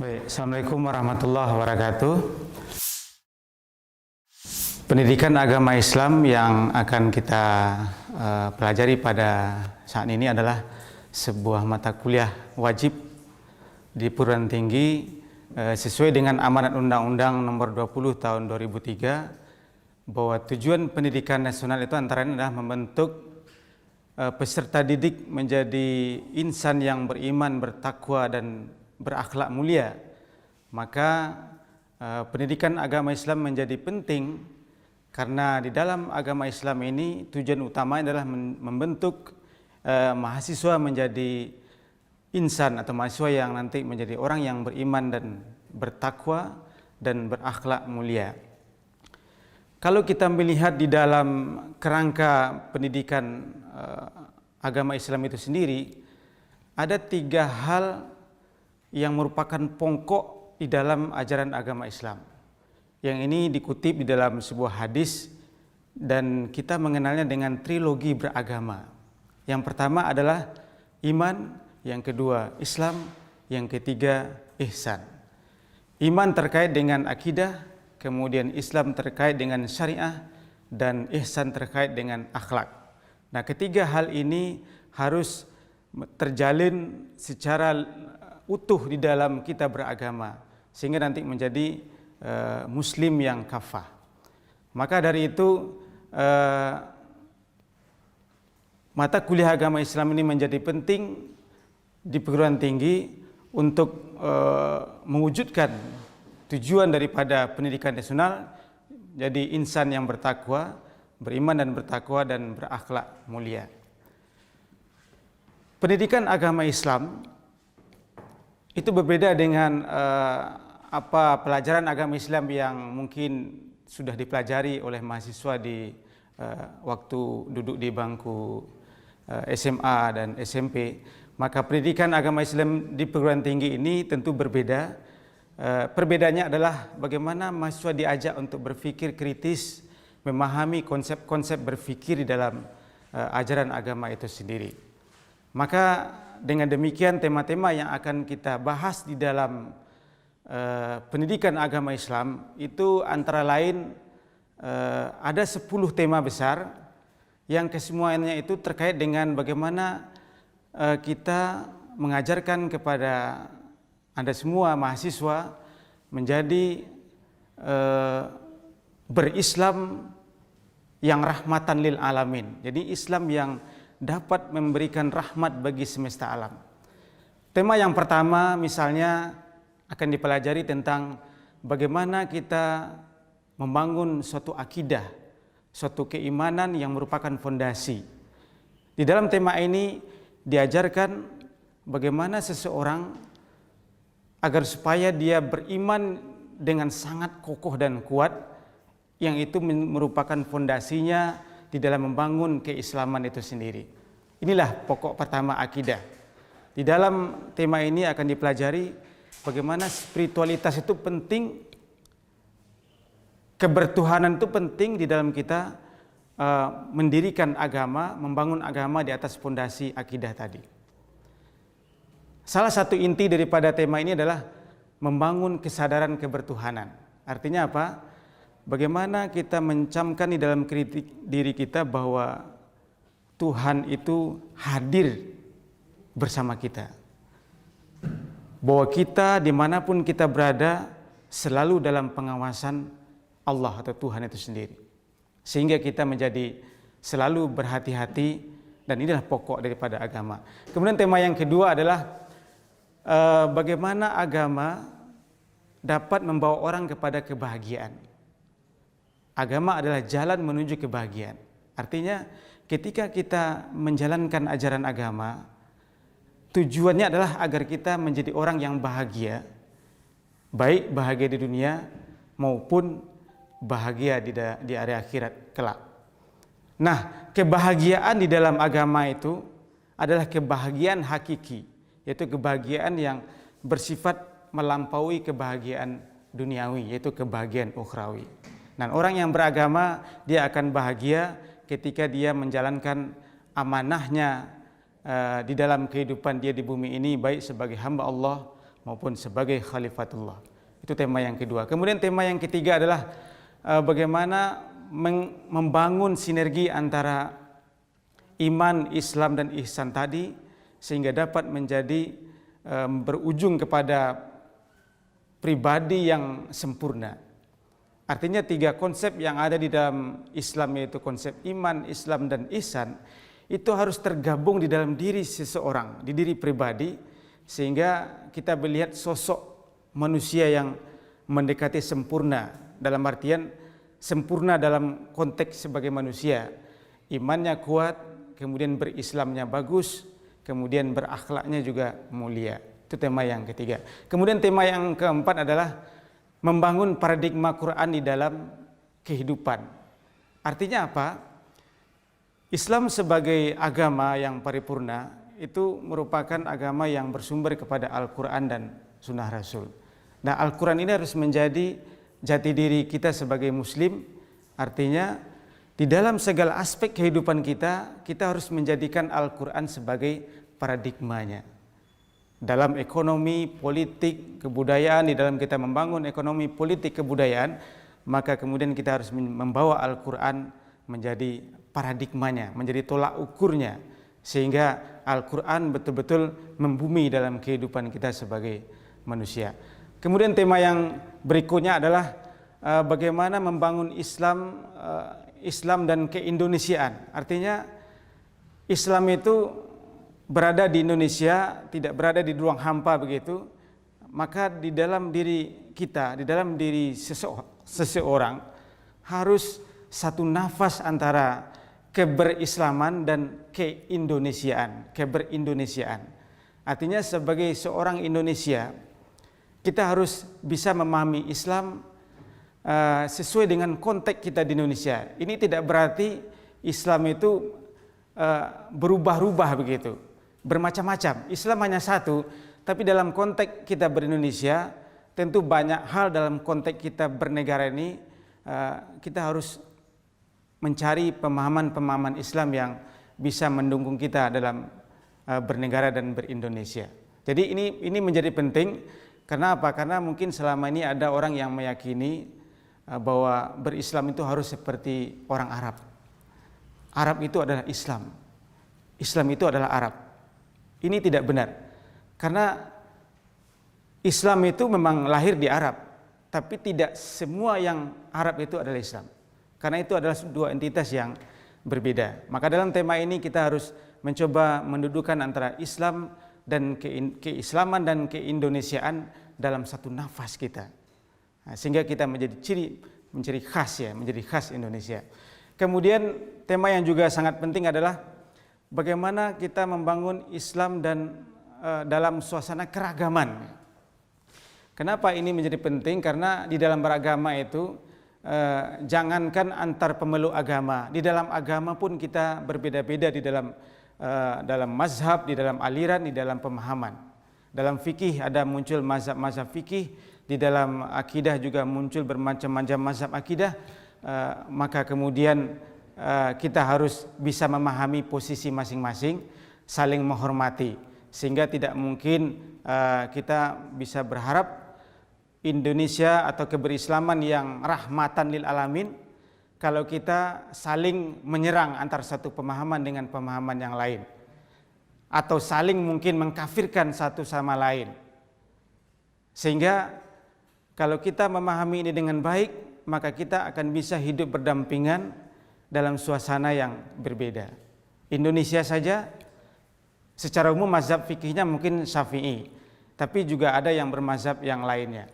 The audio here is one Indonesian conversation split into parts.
Baik, Assalamualaikum warahmatullahi wabarakatuh. Pendidikan agama Islam yang akan kita pelajari pada saat ini adalah sebuah mata kuliah wajib di perguruan tinggi sesuai dengan amanat Undang-Undang Nomor 20 Tahun 2003 bahwa tujuan pendidikan nasional itu antara lain adalah membentuk peserta didik menjadi insan yang beriman, bertakwa dan berakhlak mulia. Maka pendidikan agama Islam menjadi penting karena di dalam agama Islam ini tujuan utama adalah membentuk mahasiswa menjadi insan atau mahasiswa yang nanti menjadi orang yang beriman dan bertakwa dan berakhlak mulia. Kalau kita melihat di dalam kerangka pendidikan agama Islam itu sendiri, ada 3 hal yang merupakan pokok di dalam ajaran agama Islam. Yang ini dikutip di dalam sebuah hadis dan kita mengenalnya dengan trilogi beragama. Yang pertama adalah iman, yang kedua Islam, yang ketiga ihsan. Iman terkait dengan akidah, kemudian Islam terkait dengan syariah, dan ihsan terkait dengan akhlak. Nah, ketiga hal ini harus terjalin secara utuh di dalam kita beragama sehingga nanti menjadi muslim yang kafah. Maka dari itu mata kuliah agama Islam ini menjadi penting di perguruan tinggi untuk mewujudkan tujuan daripada pendidikan nasional jadi insan yang bertakwa, beriman dan bertakwa dan berakhlak mulia. Pendidikan agama Islam itu berbeda dengan pelajaran agama Islam yang mungkin sudah dipelajari oleh mahasiswa di waktu duduk di bangku SMA dan SMP. Maka pendidikan agama Islam di perguruan tinggi ini tentu berbeda. Perbedaannya adalah bagaimana mahasiswa diajak untuk berpikir kritis, memahami konsep-konsep berpikir di dalam ajaran agama itu sendiri. Maka dengan demikian tema-tema yang akan kita bahas di dalam pendidikan agama Islam itu antara lain ada 10 tema besar yang kesemuanya itu terkait dengan bagaimana kita mengajarkan kepada Anda semua mahasiswa menjadi berislam yang rahmatan lil alamin. Jadi Islam yang dapat memberikan rahmat bagi semesta alam. Tema yang pertama misalnya akan dipelajari tentang bagaimana kita membangun suatu akidah, suatu keimanan yang merupakan fondasi. Di dalam tema ini diajarkan bagaimana seseorang agar supaya dia beriman dengan sangat kokoh dan kuat, yang itu merupakan fondasinya di dalam membangun keislaman itu sendiri. Inilah pokok pertama akidah. Di dalam tema ini akan dipelajari bagaimana spiritualitas itu penting, kebertuhanan itu penting di dalam kita mendirikan agama, membangun agama di atas fondasi akidah tadi. Salah satu inti daripada tema ini adalah membangun kesadaran kebertuhanan. Artinya apa? Bagaimana kita mencamkan di dalam diri kita bahwa Tuhan itu hadir bersama kita. Bahwa kita dimanapun kita berada selalu dalam pengawasan Allah atau Tuhan itu sendiri. Sehingga kita menjadi selalu berhati-hati dan inilah pokok daripada agama. Kemudian tema yang kedua adalah bagaimana agama dapat membawa orang kepada kebahagiaan. Agama adalah jalan menuju kebahagiaan. Artinya ketika kita menjalankan ajaran agama, tujuannya adalah agar kita menjadi orang yang bahagia, baik bahagia di dunia maupun bahagia di hari akhirat kelak. Nah, kebahagiaan di dalam agama itu adalah kebahagiaan hakiki, yaitu kebahagiaan yang bersifat melampaui kebahagiaan duniawi, yaitu kebahagiaan ukhrawi. Dan orang yang beragama dia akan bahagia ketika dia menjalankan amanahnya di dalam kehidupan dia di bumi ini, baik sebagai hamba Allah maupun sebagai khalifatullah. Itu tema yang kedua. Kemudian tema yang ketiga adalah bagaimana membangun sinergi antara iman, Islam dan ihsan tadi sehingga dapat menjadi berujung kepada pribadi yang sempurna. Artinya tiga konsep yang ada di dalam Islam, yaitu konsep iman, Islam dan ihsan, itu harus tergabung di dalam diri seseorang, di diri pribadi, sehingga kita melihat sosok manusia yang mendekati sempurna, dalam artian sempurna dalam konteks sebagai manusia, imannya kuat, kemudian berislamnya bagus, kemudian berakhlaknya juga mulia. Itu tema yang ketiga. Kemudian tema yang keempat adalah membangun paradigma Quran di dalam kehidupan. Artinya apa? Islam sebagai agama yang paripurna itu merupakan agama yang bersumber kepada Al-Quran dan Sunnah Rasul. Nah, Al-Quran ini harus menjadi jati diri kita sebagai Muslim. Artinya di dalam segala aspek kehidupan kita, kita harus menjadikan Al-Quran sebagai paradigmanya. Dalam ekonomi, politik, kebudayaan, di dalam kita membangun ekonomi, politik, kebudayaan, maka kemudian kita harus membawa Al-Quran menjadi paradigmanya, menjadi tolak ukurnya, sehingga Al-Quran betul-betul membumi dalam kehidupan kita sebagai manusia. Kemudian tema yang berikutnya adalah bagaimana membangun Islam dan keindonesiaan. Artinya Islam itu berada di Indonesia, tidak berada di ruang hampa begitu, maka di dalam diri kita, di dalam diri seseorang harus satu nafas antara keberislaman dan keberindonesiaan. Artinya sebagai seorang Indonesia, kita harus bisa memahami Islam sesuai dengan konteks kita di Indonesia. Ini tidak berarti Islam itu berubah-ubah begitu, bermacam-macam. Islam hanya satu, tapi dalam konteks kita berindonesia, tentu banyak hal dalam konteks kita bernegara ini, kita harus mencari pemahaman-pemahaman Islam yang bisa mendukung kita dalam bernegara dan berindonesia. Jadi ini menjadi penting. Karena apa? Karena mungkin selama ini ada orang yang meyakini bahwa berislam itu harus seperti orang Arab. Arab itu adalah Islam. Islam itu adalah Arab. Ini tidak benar, karena Islam itu memang lahir di Arab, tapi tidak semua yang Arab itu adalah Islam, karena itu adalah dua entitas yang berbeda. Maka dalam tema ini kita harus mencoba mendudukan antara Islam dan keislaman dan keindonesiaan dalam satu nafas kita, sehingga kita menjadi khas Indonesia. Kemudian tema yang juga sangat penting adalah bagaimana kita membangun Islam dan dalam suasana keragaman. Kenapa ini menjadi penting? Karena di dalam beragama itu jangankan antar pemeluk agama, di dalam agama pun kita berbeda-beda di dalam mazhab, di dalam aliran, di dalam pemahaman. Dalam fikih ada muncul mazhab-mazhab fikih, di dalam akidah juga muncul bermacam-macam mazhab akidah. Maka kemudian kita harus bisa memahami posisi masing-masing, saling menghormati, sehingga tidak mungkin kita bisa berharap Indonesia atau keberislaman yang rahmatan lil alamin kalau kita saling menyerang antar satu pemahaman dengan pemahaman yang lain, atau saling mungkin mengkafirkan satu sama lain. Sehingga kalau kita memahami ini dengan baik, maka kita akan bisa hidup berdampingan dalam suasana yang berbeda. Indonesia saja secara umum mazhab fikihnya mungkin Syafi'i, tapi juga ada yang bermazhab yang lainnya.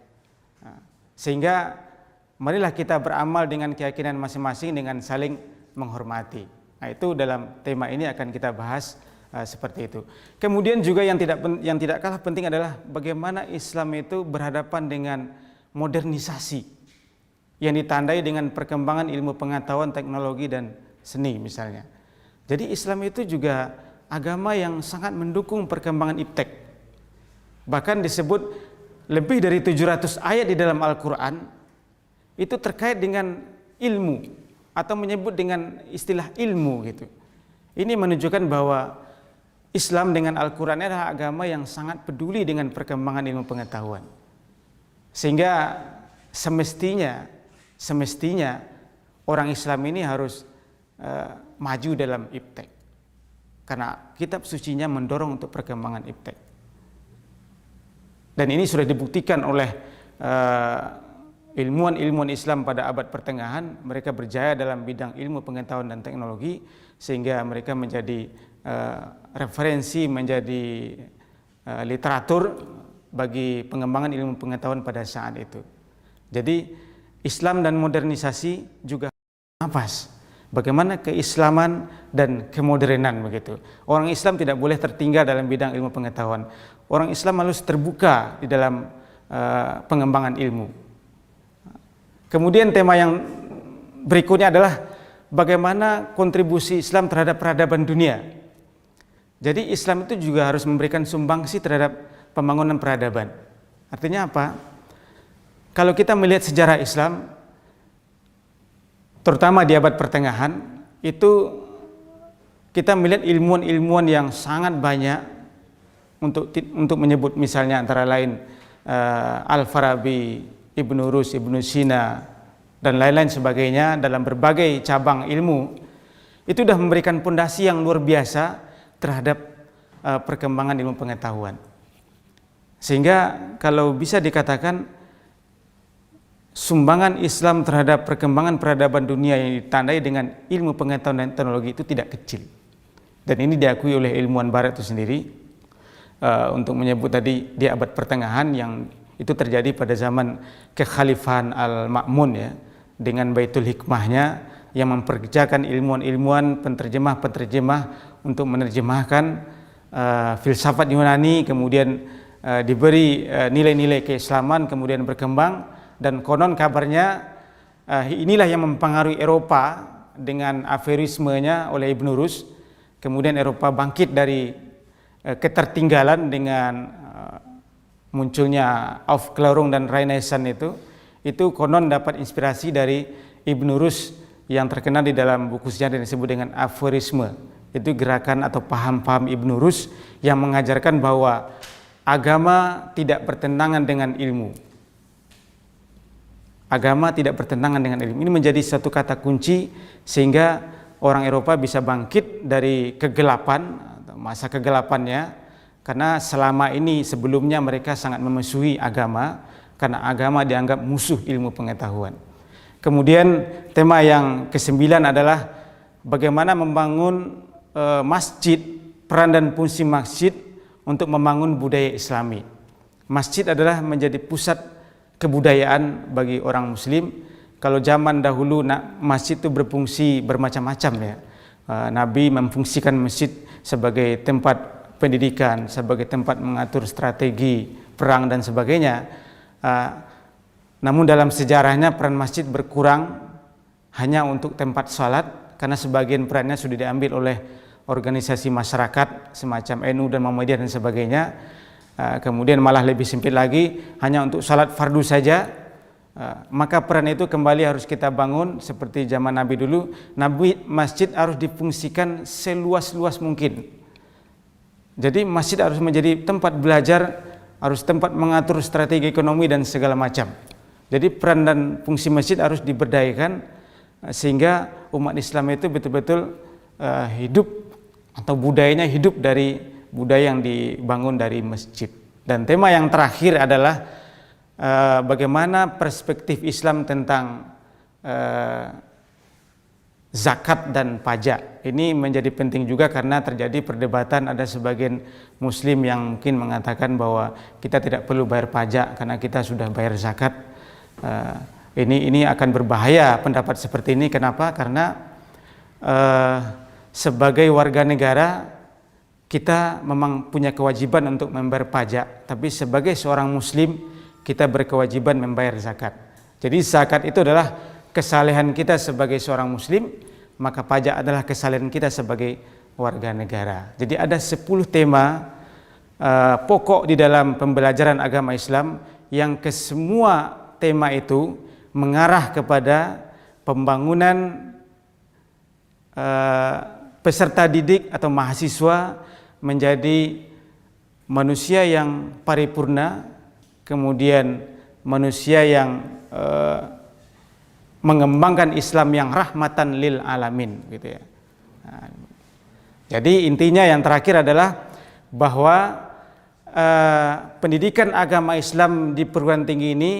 Sehingga marilah kita beramal dengan keyakinan masing-masing dengan saling menghormati. Nah, itu dalam tema ini akan kita bahas seperti itu. Kemudian juga yang tidak kalah penting adalah bagaimana Islam itu berhadapan dengan modernisasi yang ditandai dengan perkembangan ilmu pengetahuan, teknologi dan seni misalnya. Jadi Islam itu juga agama yang sangat mendukung perkembangan iptek. Bahkan disebut lebih dari 700 ayat di dalam Al-Quran itu terkait dengan ilmu atau menyebut dengan istilah ilmu gitu. Ini menunjukkan bahwa Islam dengan Al-Quran adalah agama yang sangat peduli dengan perkembangan ilmu pengetahuan. Sehingga semestinya orang Islam ini harus maju dalam iptek. Karena kitab sucinya mendorong untuk perkembangan iptek. Dan ini sudah dibuktikan oleh ilmuwan-ilmuwan Islam pada abad pertengahan. Mereka berjaya dalam bidang ilmu pengetahuan dan teknologi, sehingga mereka menjadi referensi, menjadi literatur bagi pengembangan ilmu pengetahuan pada saat itu. Jadi Islam dan modernisasi juga nafas. Bagaimana keislaman dan kemodernan begitu. Orang Islam tidak boleh tertinggal dalam bidang ilmu pengetahuan. Orang Islam harus terbuka di dalam pengembangan ilmu. Kemudian tema yang berikutnya adalah bagaimana kontribusi Islam terhadap peradaban dunia. Jadi Islam itu juga harus memberikan sumbangsi terhadap pembangunan peradaban. Artinya apa? Kalau kita melihat sejarah Islam, terutama di abad pertengahan, itu kita melihat ilmuwan-ilmuwan yang sangat banyak untuk menyebut misalnya antara lain Al-Farabi, Ibnu Rus, Ibnu Sina, dan lain-lain sebagainya dalam berbagai cabang ilmu. Itu sudah memberikan pondasi yang luar biasa terhadap perkembangan ilmu pengetahuan. Sehingga kalau bisa dikatakan sumbangan Islam terhadap perkembangan peradaban dunia yang ditandai dengan ilmu pengetahuan dan teknologi itu tidak kecil. Dan ini diakui oleh ilmuwan barat itu sendiri. Untuk menyebut tadi di abad pertengahan yang itu terjadi pada zaman kekhalifahan Al-Ma'mun ya, dengan Baitul Hikmahnya yang memperkerjakan ilmuwan-ilmuwan, penterjemah-penterjemah untuk menerjemahkan filsafat Yunani, kemudian diberi nilai-nilai keislaman, kemudian berkembang. Dan konon kabarnya inilah yang mempengaruhi Eropa dengan aferismenya oleh Ibnu Rus. Kemudian Eropa bangkit dari ketertinggalan dengan munculnya Aufklärung dan Renaissance itu konon dapat inspirasi dari Ibnu Rus yang terkenal di dalam buku sejarah yang disebut dengan aforisme. Itu gerakan atau paham-paham Ibnu Rus yang mengajarkan bahwa agama tidak bertentangan dengan ilmu. Agama tidak bertentangan dengan ilmu. Ini menjadi satu kata kunci sehingga orang Eropa bisa bangkit dari kegelapan atau masa kegelapannya, karena selama ini sebelumnya mereka sangat memusuhi agama karena agama dianggap musuh ilmu pengetahuan. Kemudian tema yang ke-9 adalah bagaimana membangun masjid, peran dan fungsi masjid untuk membangun budaya Islami. Masjid adalah menjadi pusat kebudayaan bagi orang Muslim. Kalau zaman dahulu masjid itu berfungsi bermacam-macam ya. Nabi memfungsikan masjid sebagai tempat pendidikan, sebagai tempat mengatur strategi perang dan sebagainya. Namun dalam sejarahnya peran masjid berkurang hanya untuk tempat salat, karena sebagian perannya sudah diambil oleh organisasi masyarakat semacam NU dan Muhammadiyah dan sebagainya. Kemudian malah lebih sempit lagi, hanya untuk salat fardu saja. Maka peran itu kembali harus kita bangun seperti zaman Nabi dulu. Masjid harus difungsikan seluas-luas mungkin. Jadi masjid harus menjadi tempat belajar, harus tempat mengatur strategi ekonomi dan segala macam. Jadi peran dan fungsi masjid harus diberdayakan sehingga umat Islam itu betul-betul hidup atau budayanya hidup dari budaya yang dibangun dari masjid. Dan tema yang terakhir adalah bagaimana perspektif Islam tentang zakat dan pajak. Ini menjadi penting juga karena terjadi perdebatan, ada sebagian muslim yang mungkin mengatakan bahwa kita tidak perlu bayar pajak karena kita sudah bayar zakat. Ini akan berbahaya pendapat seperti ini. Kenapa? Karena sebagai warga negara kita memang punya kewajiban untuk membayar pajak, tapi sebagai seorang muslim kita berkewajiban membayar zakat. Jadi zakat itu adalah kesalehan kita sebagai seorang muslim, maka pajak adalah kesalehan kita sebagai warga negara. Jadi ada 10 tema pokok di dalam pembelajaran agama Islam yang kesemua tema itu mengarah kepada pembangunan peserta didik atau mahasiswa menjadi manusia yang paripurna, kemudian manusia yang mengembangkan Islam yang rahmatan lil alamin, gitu ya. Nah, jadi intinya yang terakhir adalah bahwa pendidikan agama Islam di perguruan tinggi ini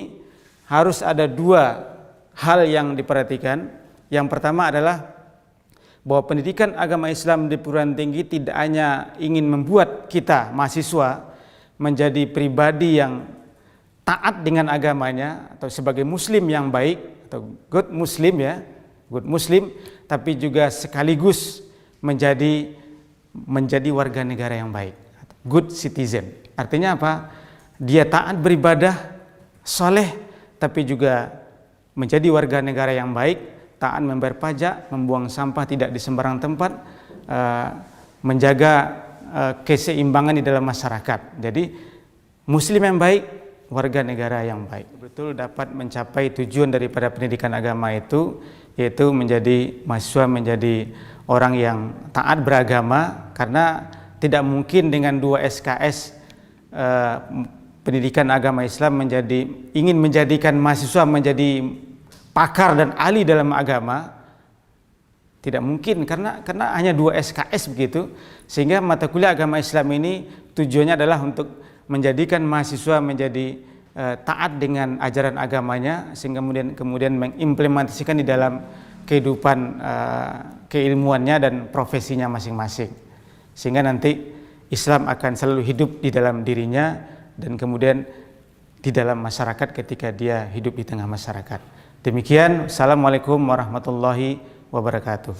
harus ada dua hal yang diperhatikan. Yang pertama adalah bahwa pendidikan agama Islam di perguruan tinggi tidak hanya ingin membuat kita mahasiswa menjadi pribadi yang taat dengan agamanya atau sebagai muslim yang baik atau good muslim ya, good muslim, tapi juga sekaligus menjadi warga negara yang baik, good citizen. Artinya apa? Dia taat beribadah, soleh, tapi juga menjadi warga negara yang baik, taat membayar pajak, membuang sampah tidak di sembarang tempat, menjaga keseimbangan di dalam masyarakat. Jadi muslim yang baik, warga negara yang baik. Betul dapat mencapai tujuan daripada pendidikan agama itu, yaitu menjadi mahasiswa, menjadi orang yang taat beragama, karena tidak mungkin dengan 2 SKS pendidikan agama Islam ingin menjadikan mahasiswa menjadi pakar dan ahli dalam agama. Tidak mungkin, karena hanya 2 SKS begitu. Sehingga mata kuliah agama Islam ini tujuannya adalah untuk menjadikan mahasiswa menjadi taat dengan ajaran agamanya, sehingga kemudian mengimplementasikan di dalam kehidupan keilmuannya dan profesinya masing-masing, sehingga nanti Islam akan selalu hidup di dalam dirinya dan kemudian di dalam masyarakat ketika dia hidup di tengah masyarakat. Demikian, assalamualaikum warahmatullahi wabarakatuh.